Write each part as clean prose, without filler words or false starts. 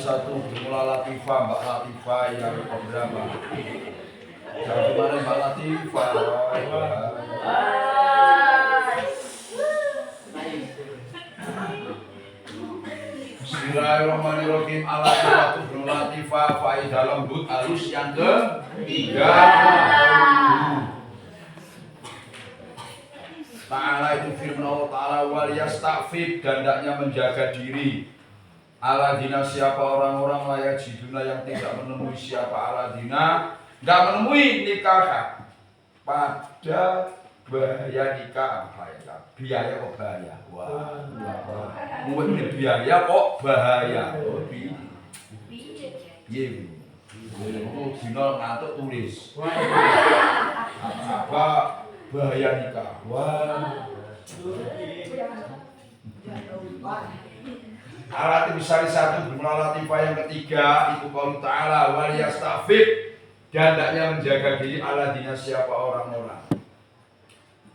satu bermula Latifah, Mbak Latifah yang keberapa? Jangan kemarin Mbak Latifah. Bismillahirrahmanirrahim. Al-Latifah bermula Latifah, faidah lembut halus yang ketiga. Ta'ala itu firman Allah Ta'ala wal yasta'fid, dan hendaknya menjaga diri. Aladina, siapa orang-orang layak jiduna yang tidak menemui, siapa aladina tidak menemui nikah pada bahaya nikah. Biaya kok bahaya? Wah, ini biaya kok bahaya? Iya, Dino ngantuk tulis apa bahaya nikah? Wah, alat besar satu bermula Latifah yang ketiga itu qaul ta'ala wal yastafid, dan hendaknya menjaga diri aladina, siapa orang-orang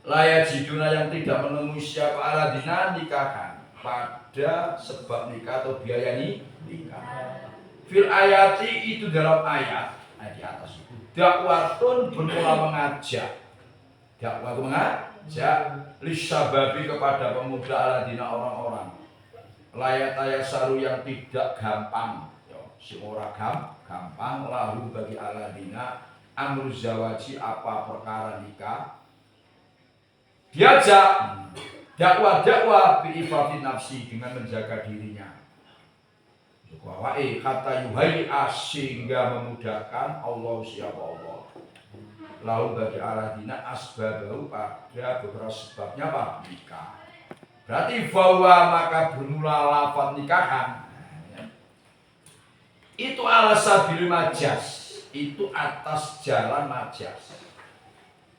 layak jiduna yang tidak menemui, siapa aladina nikahan pada sebab nikah atau biaya nikah. Fil ayati itu dalam ayat di atas itu dakwatun bermula mengajak, dakwah mengajak lisababi kepada pemuda aladina orang-orang layak saru yang tidak gampang, si ora gampang lahu bagi aladina amru zawaji apa perkara nikah, diajak dakwah bi'ifafin nafsi dengan menjaga dirinya. Wae kata yuhai sehingga memudahkan Allah, siapa Allah lahu bagi aladina asbabahu pada beberapa sebabnya apa nikah. Berarti bahwa maka bermula lafaz nikahan itu ala sabil majas, itu atas jalan majas.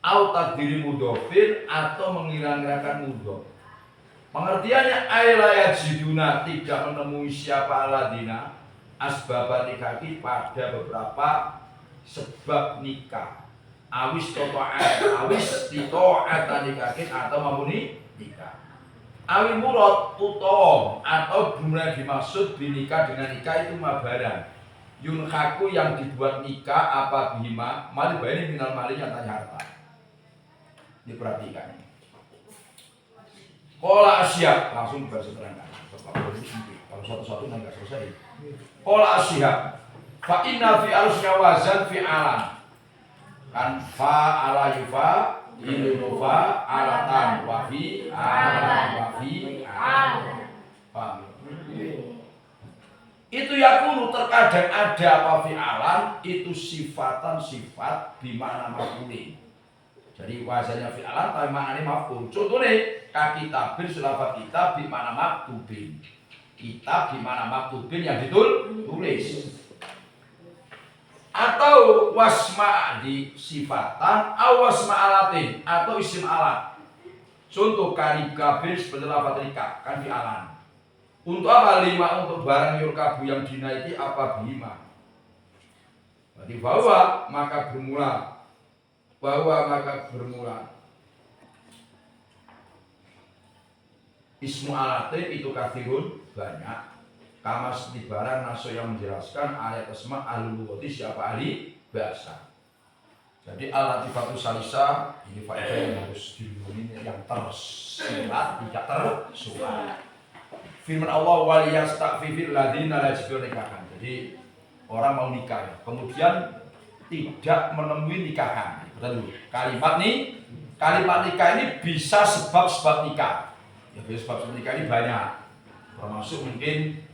Au takdiri mudhofin, atau mengira-ngirakan mudhof. Pengertiannya ailaya jiduna tidak menemui siapa aladina asbab nikahi pada beberapa sebab nikah. Awis toto'at, awis tito'at nikahin, atau mamuni nikah. Awi murad utom, atau benar dimaksud binikah dengan nikah itu mabaran yunhaku yang dibuat nikah apa bima mali bayani minal mali yang tanya harta. Diperhatikan. Kola asyab langsung berseterangan. Kalau satu-satu nggak selesai. Kola asyab. Fa inna fi arusnya wazan fi alam. Kan fa ala yufa ilufa alatan wafi alam wafi alam. Itu yakunu terkadang ada wafi alam itu sifatan sifat bimana maf'ulin. Jadi wazannya fi alam tapi maknanya maf'ul. Contohnya kaki tabir sulafat kitab bimana maktubin. Kitab bimana maktubin yang ditulis. Atau wasma di sifatan, atau wasma alatin, atau isim alat. Contoh karib kabir seperti lafaz rika kan di alam. Untuk apa lima? Untuk barang yurkabu yang dinaiki apa bima. Berarti bahwa maka bermula ismu alatin itu kathirun banyak. Kama seperti barang naso yang menjelaskan ayat asma al-lughati siapa ahli bahasa. Jadi al-latifatu salisa ini faedah yang harus dilindungi, yang tersirat tidak tersurat. Firman Allah wal yasta'fifil ladzina la yajiduna nikahan. Jadi orang mau nikah ya, kemudian tidak menemui nikahan. Betul. Kalimat nikah ini bisa sebab-sebab nikah. Ya, sebab nikah ini banyak. Termasuk mungkin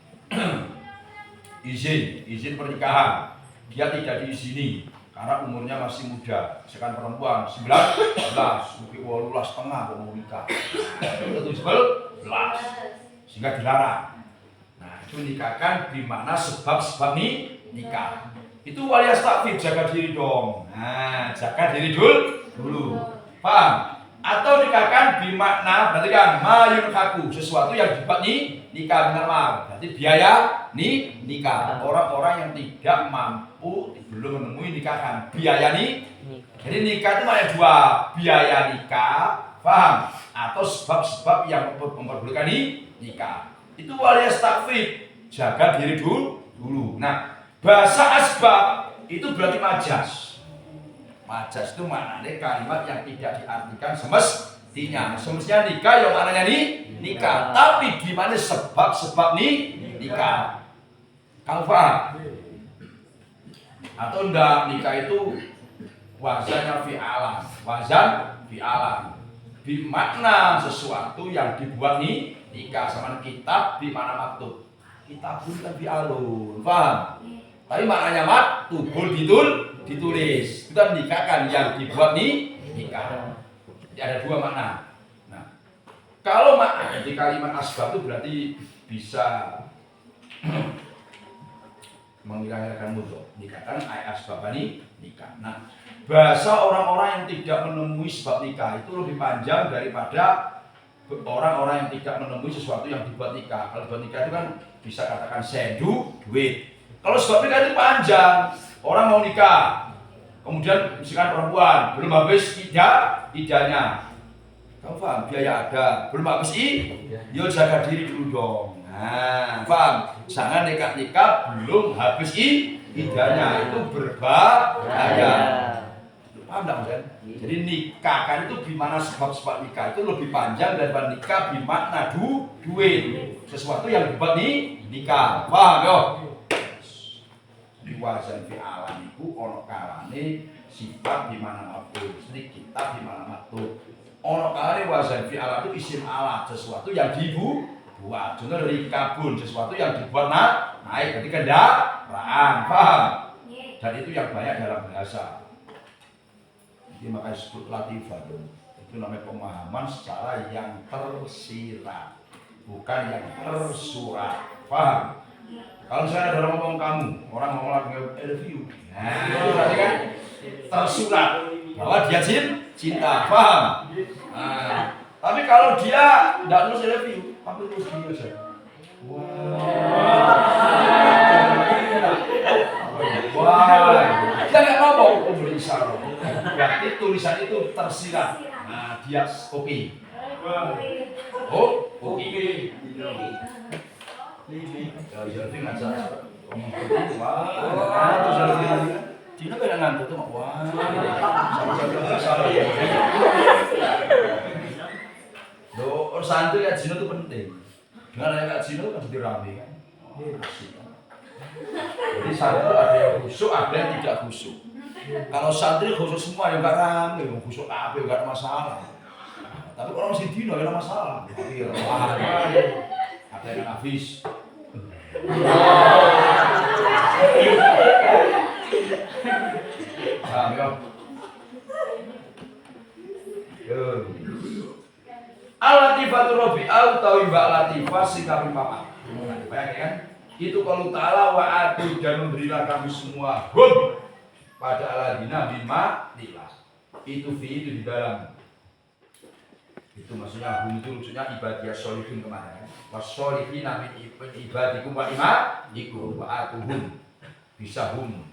izin pernikahan, dia tidak diizini karena umurnya masih muda. Misalkan perempuan 19, mungkin 18 setengah mau nikah, itu 11, sehingga dilarang. Nah itu nikahkan di mana sebab-sebab nikah. Itu wal yasta'fid, jaga diri dong. Nah jaga diri dulu, paham? Atau nikahkan bimakna berarti kan mayunhaku, sesuatu yang dibuat nikah benar mal. Berarti biaya nikah. Orang-orang yang tidak mampu belum menemui nikahan, biaya Jadi nikah itu ada dua, biaya nikah, paham? Atau sebab-sebab yang memperbolehkan nikah. Itu wal yasta'fid, jaga diri dulu. dulu. Nah, bahasa asbab itu berarti majas. Majas itu maknanya kalimat yang tidak diartikan semestinya. Semestinya nikah yang maknanya nikah, tapi di mana sebab-sebab nikah. Kamu paham? Atau enggak, nikah itu wazannya fi'alan. Wazan fi'alan. Bimakna sesuatu yang dibuat nikah. Sama kitab bimana maktub. Kitab pun kan fi'alun. Paham? Tapi maknanya maktubul ditulis. Itu kan nikah kan yang dibuat nikah. Jadi ada dua makna. Nah, kalau makna di kalimat asbab itu berarti bisa mengira-irakan mudhaf. Nikah kan asbabani nikah. Nah, bahasa orang-orang yang tidak menemui sebab nikah itu lebih panjang daripada orang-orang yang tidak menemui sesuatu yang dibuat nikah. Kalau dibuat nikah itu kan bisa katakan sendu, duit. Kalau sebab nikah itu panjang. Orang mau nikah, kemudian misalkan perempuan belum habis idahnya. Kamu paham? Biaya ada, belum habis yo jaga diri dulu dong. Nah, paham? Jangan nikah belum habis idahnya, itu berbahaya. Paham tak kan? Jadi nikah kan itu gimana sebab-sebab nikah itu lebih panjang daripada nikah bimakna duit. Sesuatu yang dibuat nikah. Paham yo? Di wazan fi'alan itu ono kalane sifat di mana maktub, kitab di mana maktub. Ono kalane wazan fi'alan itu isim alat, sesuatu yang dibuat. Contoh dari kabun, sesuatu yang dibuat naik ketika kendaraan. Paham? Dan itu yang banyak dalam bahasa. Jadi makanya disebut latifah. Itu namanya pemahaman secara yang tersirat, bukan yang tersurat. Paham? Kalau saya ada orang ngomong kamu, orang ngomong lagi I love you. Nah, itu berarti kan tersurat bahwa dia cinta, paham? Nah, tapi kalau dia tidak nulis I love you, tapi terus dia saja. Wah, dia nggak ngomong, beri isyarat. Berarti tulisan itu tersirat. Nah, dia oke. Oh, oke. Ya, jadi ngajak ngomong gitu, wah, terus jadi Cina beda ngantuk tuh, wah, sama-sama salah. Loh, santri kayak Cina tuh penting. Dengan kayak Cina kan jadi rame kan. Jadi santri ada yang khusyuk, ada yang tidak khusyuk. Kalau santri khusyuk semua ya nggak rame, khusyuk apa ya nggak ada masalah. Tapi kalau masih dino ya ada masalah. Ada yang habis. Al-latifatu rabi'ah utawi mbak latifah sing kaping 4. Bayangin kan? Itu kalau ta'ala wa'adu dan memberilah kami semua pada aladina bima lillah. Itu di dalam. Itu maksudnya hum itu maksudnya ibadiyah sholihin kemarin. Wasolihina min ibadikum wa imadikum wa atuhum bisa hum.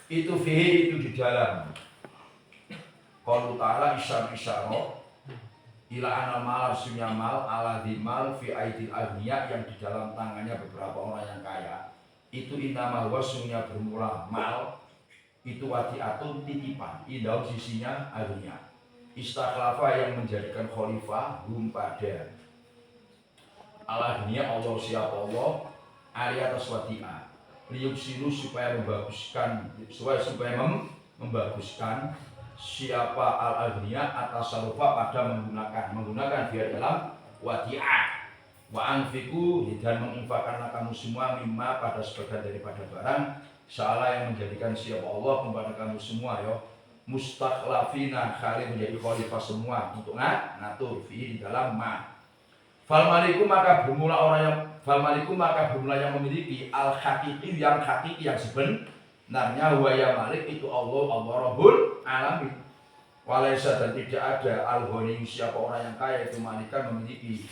Itu itu di dalam. Qalu ta'ala isyara ila anal mal sunya mal ala dimal fi aidil agniya yang di dalam tangannya beberapa orang yang kaya. Itu inama huwa sunya bermula mal itu wadi'atun titipan indahu sisinya agniya. Istakhlafa yang menjadikan khalifah hum pada alahnya Allah siapa Allah ali atas wadi'ah liyuk silu supaya membaguskan supaya membaguskan siapa al-aghniya atas sarufa pada menggunakan dia dalam wadi'ah wa anfiku dan menginfakkanlah kamu semua mimma pada sebagian daripada barang salah yang menjadikan siapa Allah kepada kamu semua ya mustakhlafina kali menjadi khalifah semua untuk ngatur fi di dalam fal maliku maka bermula yang memiliki al hakiki yang sebenarnya wa ya malik itu Allah Rabbul alamin. Walaisa dan tidak ada al-ghani siapa orang yang kaya itu malikan memiliki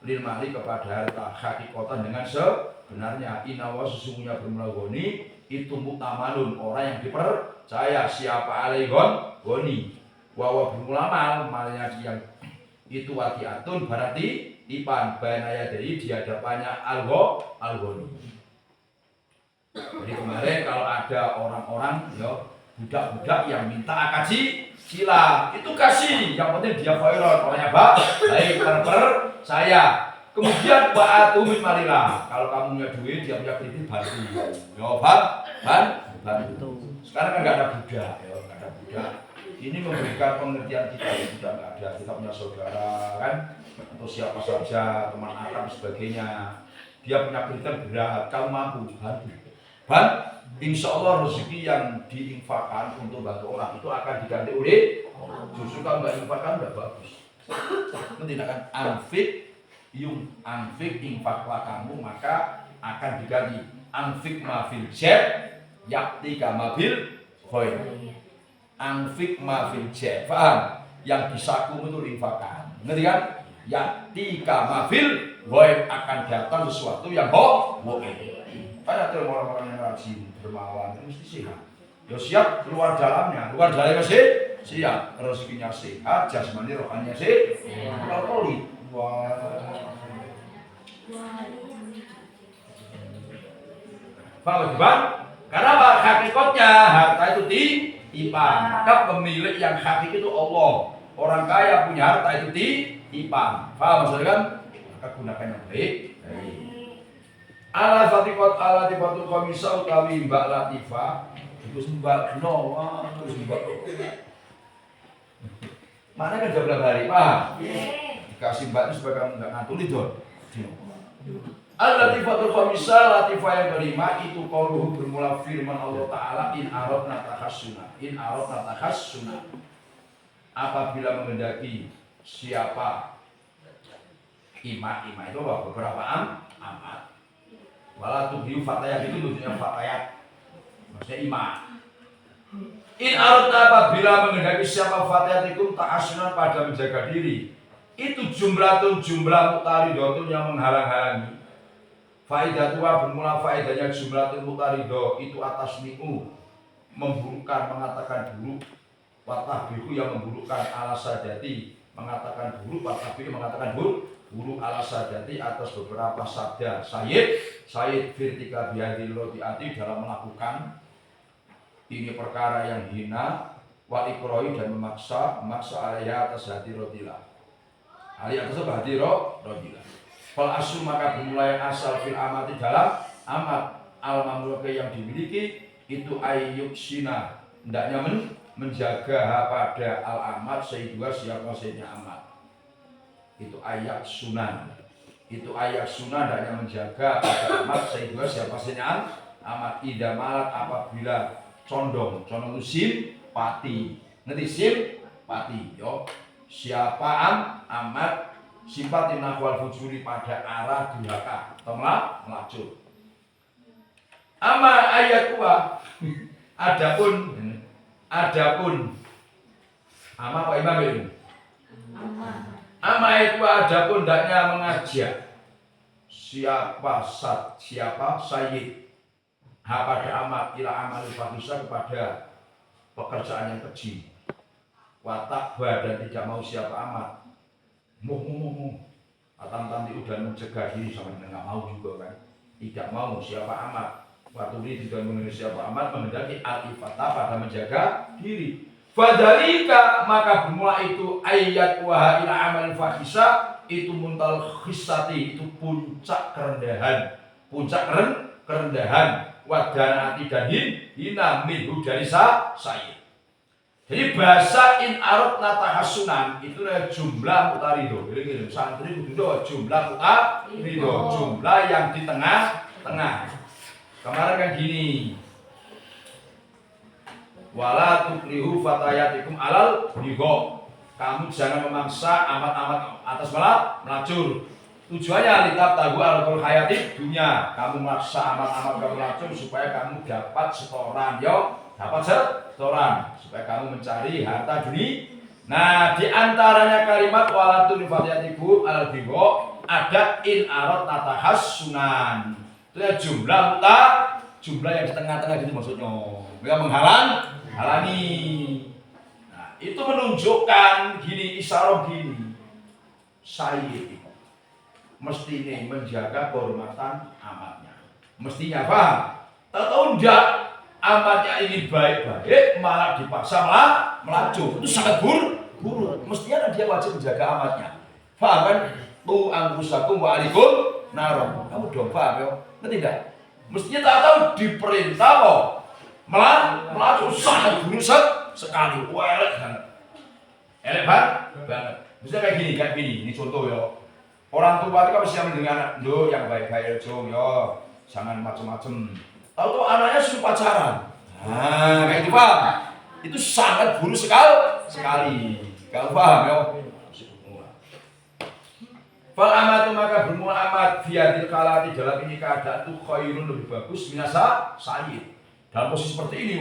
lil malik kepada harta hakikatan dengan sebenarnya inawa sesungguhnya bermula ghani itu mutamanun orang yang dipercaya siapa alaihon ghani wa bermula malnya yang itu wadiatun berarti ipan banaya dari di hadapannya al-ghani. Jadi kemarin kalau ada orang-orang ya budak-budak yang minta akaji silang, itu kasih, yang penting dia viral, orangnya baik per saya. Kemudian wa'atu min malillah, kalau kamu punya duit, dia punya kredit, bantu. Bantu. Sekarang kan nggak ada budak, ya, nggak ada budak. Ini memberikan pengertian kita yang sudah nggak ada. Kita punya saudara kan, atau siapa saja, teman akrab sebagainya. Dia punya kredit berat, kamu mampu, bantu. Insya Allah rezeki yang diinfakkan untuk bantu orang itu akan diganti oleh justru kalau nggak infakkan nggak bagus. Nanti akan anfik infaklah kamu maka akan diganti anfik mafil jet yakti kamabil khoir. Anfik mafil jet, paham? Yang disaku itu infakkan. Ngerti kan? Yakti kamabil khoir, akan datang sesuatu yang boleh. Ada orang-orang yang rajin dermawan mesti sehat. Ya siap luar dalamnya masih siap, rezekinya sehat, jasmani rohaninya sehat. Kalau pelit, Pak Bang, karena hakikatnya harta itu titipan, maka pemilik yang hakiki itu Allah. Orang kaya punya harta itu titipan, paham maksudnya kan? Maka gunakan yang baik. Ala fatikot ala tifatul komisa utawi mbak latifah terus mbak Noah terus mbak mana kan jam berapa hari pak dikasih mbak itu supaya kamu nggak ngantuk itu ala tifatul komisa latifah yang kelima itu qauluhu bermula firman Allah Ta'ala in aradna tahassuna apabila menghendaki siapa ima itu beberapa amat wala tubiu fatayat itu maksudnya fatayat maksudnya imam. In aradna apabila menghendaki siapa fatayatikum ta'asunan pada menjaga diri itu jumlah mutaridatun yang menghalang-halangi. Faidah tua bermula faedahnya jumlah mutarido itu atas ni'u memburukkan mengatakan buruk watahbihu yang memburukkan ala sadati mengatakan buruk watahbihu mengatakan buruk ala sadati atas beberapa sabda Sayyid firtika bihadil rotiati dalam melakukan ini perkara yang hina wal ikroi dan memaksa alaiha atas hati rotilah atas hati rotilah fal asu maka bermula yang asal fil amati dalam amat al mamluke yang dimiliki itu ayyub sina hendaknya menjaga pada al amat sayyidua siapa sayyidnya amat itu ayat sunan hendaknya menjaga pada amat sayyidua siapa sayyidnya amat idamalat apabila condong simpati nanti simpati yo siapa amat simpati nakwal fujuri pada arah durhaka atau melacur ama ayat dua adapun ama apa imam ini ama itu adapun hendaknya mengajak siapa sayyid pada amat ila amal fahisah kepada pekerjaan yang keji watakba dan tidak mau siapa amat atam-tam udah mencegah diri sama dengan nggak mau juga kan tidak mau siapa amat waktu ini tidak mengenai siapa amat menghendaki al-ifatah pada menjaga diri fadhalika maka bermula itu ayat waha ila amal fahisah itu muntal khisati itu puncak kerendahan wadanati dan hina minhu dari saya. Jadi bahasa in aradna tahassunan itu adalah jumlah mutarido. Jadi santri itu jumlah mutarido, jumlah yang di tengah-tengah. Kemarin kan gini. Wala tukrihu fatayatikum alal bigho. Kamu jangan memaksa amat-amat atas melacur. Tujuannya litab tahu al-qul hayati dunia. Kamu maksa amat-amat kamu melacur supaya kamu dapat setoran supaya kamu mencari harta dunia. Nah, di antaranya kalimat walatun fatiyatikum al bigho ada in arad natahassunan. Itu ya jumlah yang di tengah-tengah gitu maksudnya. Mereka halangi. Nah, itu menunjukkan gini isyarat gini. Sayyid mestinya menjaga kehormatan amatnya. Mestinya paham? Tahu enggak, amatnya ini baik-baik malah dipaksa melacur. Itu sangat buruk. Mestinya dia wajib menjaga amatnya. Paham kan? Tu angkusakum wa alikum narom. Kamu dong paham ya? Ngerti enggak? Mestinya tahu diperintah kok melacur sangat buruk sekali. Wah, elek banget. Elek banget. Misalnya kayak gini. Ini contoh ya. Orang tua itu kan mesti mendengar anak, "Loh, yang baik-baik aja ya. Jangan macem-macem." Tahu anaknya suruh pacaran. Nah, kayak gitu paham? Itu sangat buruk sekali. Kalau paham ya? Fal amatu maka bermula amat fiadil kalati dalam ini keadaan itu khairun lebih bagus minasa sayyid. Dalam posisi seperti ini,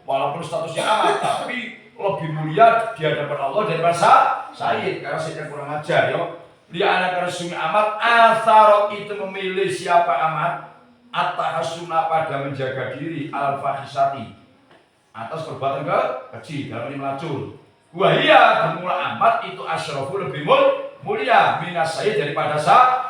walaupun statusnya amat tapi lebih mulia di hadapan Allah daripada sayyid karena sayyidnya kurang ajar ya. Dia anak resmi amat asarot itu memilih siapa amat at-tahasuna pada menjaga diri al-fahisati atas perbuatan kecil dalam ini melacur. Wahia bermula amat itu asyrafu lebih mulia minas sayyid daripada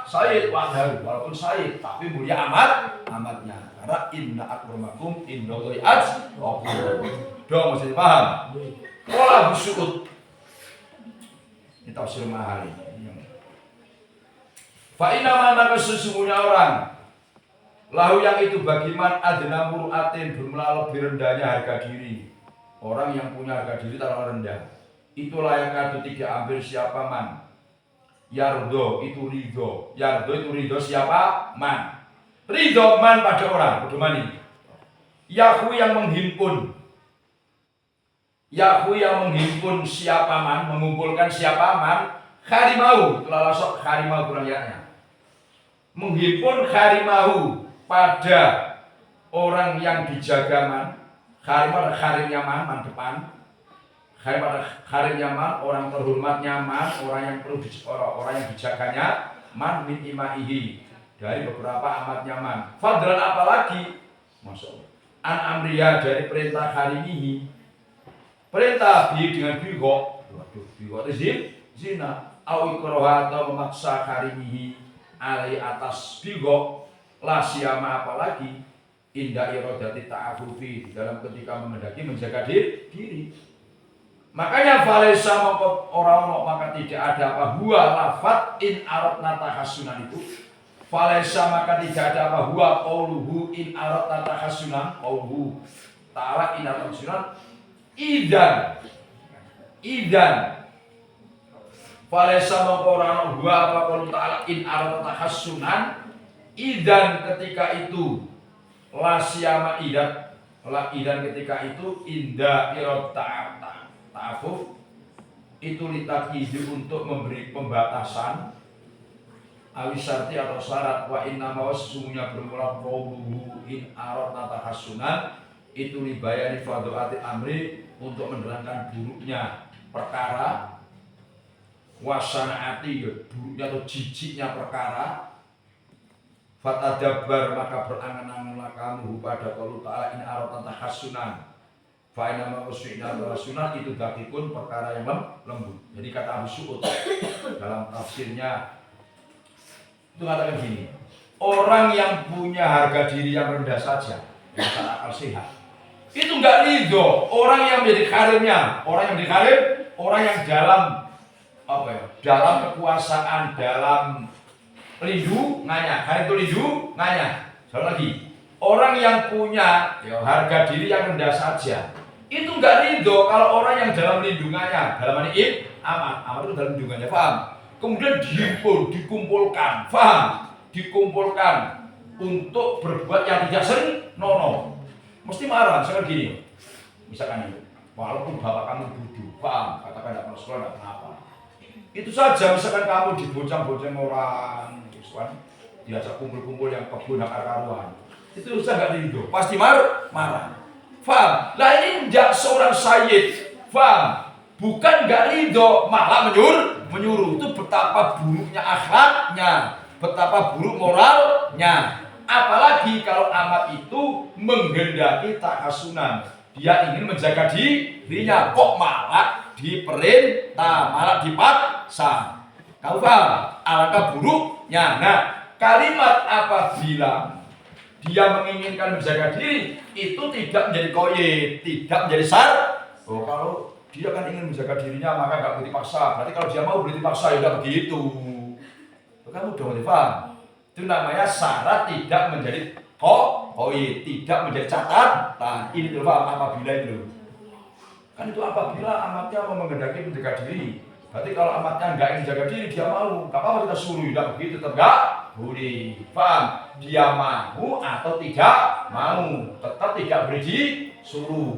sayyid walaupun sayyid tapi mulia amatnya karena inna akramakum indallahi atqakum. Dong masih paham? Qala Abu ini tafsir Mahali. Fa inna maka sesungguhnya orang lahu yang itu bagiman adna muru'atin bermula lebih rendahnya harga diri. Orang yang punya harga diri terlalu rendah. Itulah yang kadu tiga ambil siapa man. Yardo itu ridho. Yardo itu ridho siapa man. Ridho man pada orang. Bagaimana? Yahu yang menghimpun. Yahu yang menghimpun siapa man. Mengumpulkan siapa man. Harimau. Itulah lasok harimau kurang yaknya. Menghimpun harimau pada orang yang dijaga man. Harimau adalah harimnya man depan. Harimnya man, orang terhormatnya man, orang yang perlu orang yang dijaganya man min imaihi dari beberapa amatnya man. Fadlan apalagi masuk an amriya dari perintah harimihi. Perintah dengan bigo. Waduh, bigo itu zina. Au ikroha atau memaksa harimihi alai atas bigo la siyama apalagi indah irodati ta'afufi dalam ketika mengendaki menjaga diri. Makanya falesa mongko orang maka tidak ada apa huwa lafat in aradna tahassunan itu. Falesa maka tidak ada apa huwa qauluhu in aradna tahassunan qauluhu ta'ala in aradna tahassunan idan falesa mongko orang huwa apa qaulu ta'ala in aradna tahassunan idan ketika itu la siyama idan ketika itu inda irad ta'afuf itu litakidu untuk memberi pembatasan awisarti atau syarat wa inna ma sesungguhnya bermula qauluhu in aradna tahassunan itu libayani fadhati amri untuk menerangkan buruknya perkara wasanaati buruknya atau jijiknya perkara. Fatadabar maka berangan-anganlah kamu pada qaulu ta'ala in aradna tahassunan fa inna ma usina rasulan itu dakikun perkara yang lembut. Jadi kata Abu Su'ud dalam tafsirnya itu katakan gini, orang yang punya harga diri yang rendah saja yang tak akal sehat itu enggak ridho orang yang menjadi karirnya, orang yang dalam apa ya, dalam kekuasaan, dalam lindungannya, hari itu lindungannya. Sekali lagi, orang yang punya harga diri yang rendah saja itu enggak ridho kalau orang yang dalam lindungannya, dalam ini amat itu dalam lindungannya, paham? Kemudian dikumpulkan, paham? Dikumpulkan untuk berbuat yang tidak senonoh, mesti marah. Misalkan gini, misalkan ini, walaupun bapak kamu bodoh, paham? Katakan tidak pernah sekolah, tidak kenapa. Itu saja, misalkan kamu dibocang-bocang orang, diajak kumpul-kumpul yang kebun akar-karuan, itu saya nggak ridho, pasti marah. Faham? Nah ini tidak seorang sayyid, faham? Bukan nggak ridho, malah menyuruh. Itu betapa buruknya akhlaknya, betapa buruk moralnya. Apalagi kalau amat itu menghendaki tahassunan, dia ingin menjaga dirinya, kok malah diperintah, malah dipaksa. Kau paham? Alangkah buruknya. Nah, kalimat apabila dia menginginkan menjaga diri, itu tidak menjadi koyit, tidak menjadi sar. Oh, kalau dia kan ingin menjaga dirinya, maka nggak boleh dipaksa. Berarti kalau dia mau boleh dipaksa, ya udah begitu. Kamu udah mulai paham? Itu namanya syarat tidak menjadi koyit, tidak menjadi catatan. Ini tuh paham apabila itu. Kan itu apabila amatnya mau menghendaki menjaga diri. Berarti kalau amatnya nggak ingin jaga diri, dia mau. Gak apa-apa kita suruh, tidak begitu, tetap nggak boleh. Paham? Dia mau atau tidak mau, tetap tidak boleh disuruh.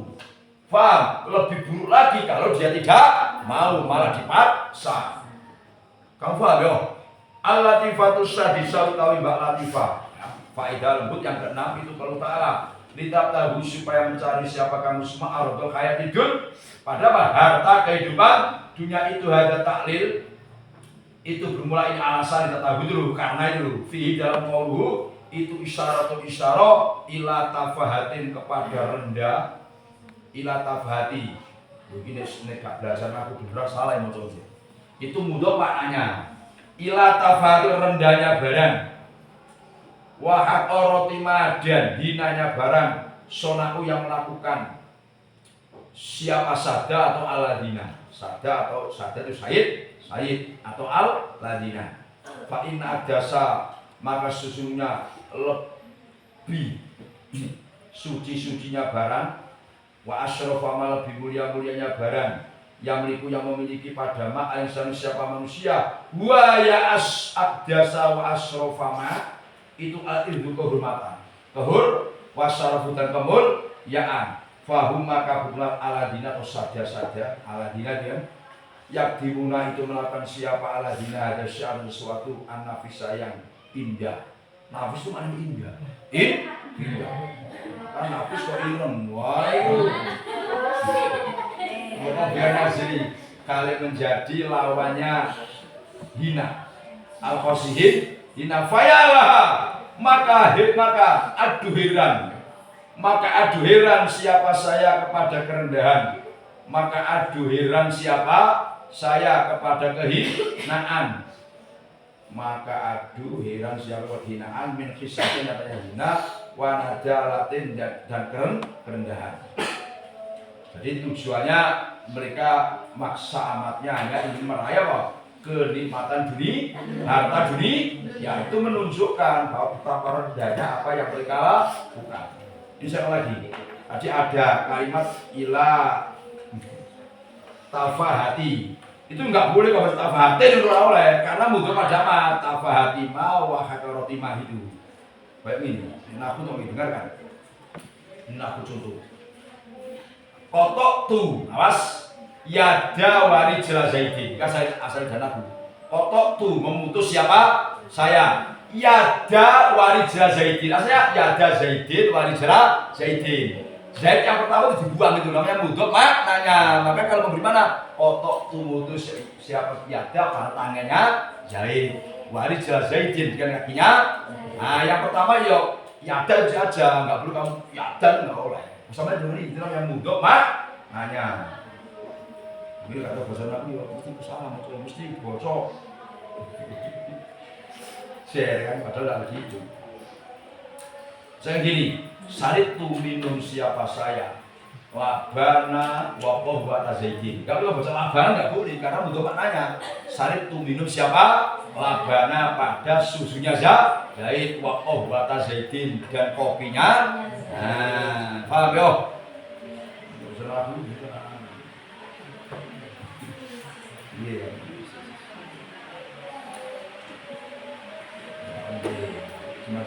Paham? Lebih buruk lagi kalau dia tidak mau, malah dipaksa. Kamu paham ya? Al-latifatus sadisah utawi mbak latifah. Faedah lembut yang keenam itu kalau ta'ala litab tahu supaya mencari siapa kamu semua arodol hayat hidup pada harta kehidupan dunia itu ada taklil itu bermula ini alasan kita tahu dulu karena itu fi dalam qauluhu itu isyarat ila tafahatin kepada rendah ila tafahati begini gak belajar aku beneran salah yang mau itu mudah maknanya ila tafahati rendahnya barang wahak orotima dan hinanya barang sonaku yang melakukan siapa sada atau aladina sada itu Said atau al-ladina fa inna adasa maka sesungguhnya lebih suci-sucinya barang wa asrofa lebih mulia-mulianya barang yang memiliki pada ma'insan siapa manusia wa ya adasa wa asrofa itu al-irdu kehormatan wasyarafu dan kemuliaan fahum maka bukan aladina atau saja aladina dia yak dimuna itu melakukan siapa aladina ada syarat sesuatu an-nafisa yang indah. Nafis itu mana indah? Indah. Kan nafis kok ireng. Wah. Biar nasri kali menjadi lawannya hina. Al-qasihin hina fayalah. Maka aduh heran siapa saya kepada kerendahan. Maka aduh heran siapa saya kepada kehinaan. Maka aduh heran siapa kehinaan min khisatin atau hina wa nadalatin dan kerendahan. Jadi tujuannya mereka maksa amatnya hanya ingin meraih apa? Kenikmatan dunia, harta dunia, yaitu menunjukkan bahwa betapa rendahnya apa yang mereka lakukan. Ini sekali lagi. Tadi ada kalimat ila tafahati. Itu enggak boleh kalau tafahati itu oleh karena mudah pada ma tafahati ma wa hakaroti ma itu. Baik ini aku mau dengarkan. Ini aku contoh. Kotok tu, awas. Yada wari jelazaidin. Asal danaku. Kotok tu memutus siapa? Saya. Yada wari jelazaidin. Asalnya yada zaidin wari jelazaidin. Zaid yang pertama itu dibuang itu namanya mudhaf maknanya. Maka kalau memberi mana? Kotok tu mutus siapa yada pada tangannya Zaid. Wari jelazaidin dengan kakinya. Nah yang pertama yuk yada saja, nggak perlu kamu yada nggak boleh. Sampai dari itu yang mudhaf maknanya. Ini kata bahasa Nabi, mesti kesalahan itu, mesti bocor. Share kan, padahal begitu. Saya gini, sarit tu minum siapa saya, labana wakoh buat azidin. Kalau bahasa labana nggak boleh, karena butuh maknanya. Sarit tu minum siapa, labana pada susunya Zaid, wakoh buat azidin dan kopinya. Nah, paham ya? Iya. Cuma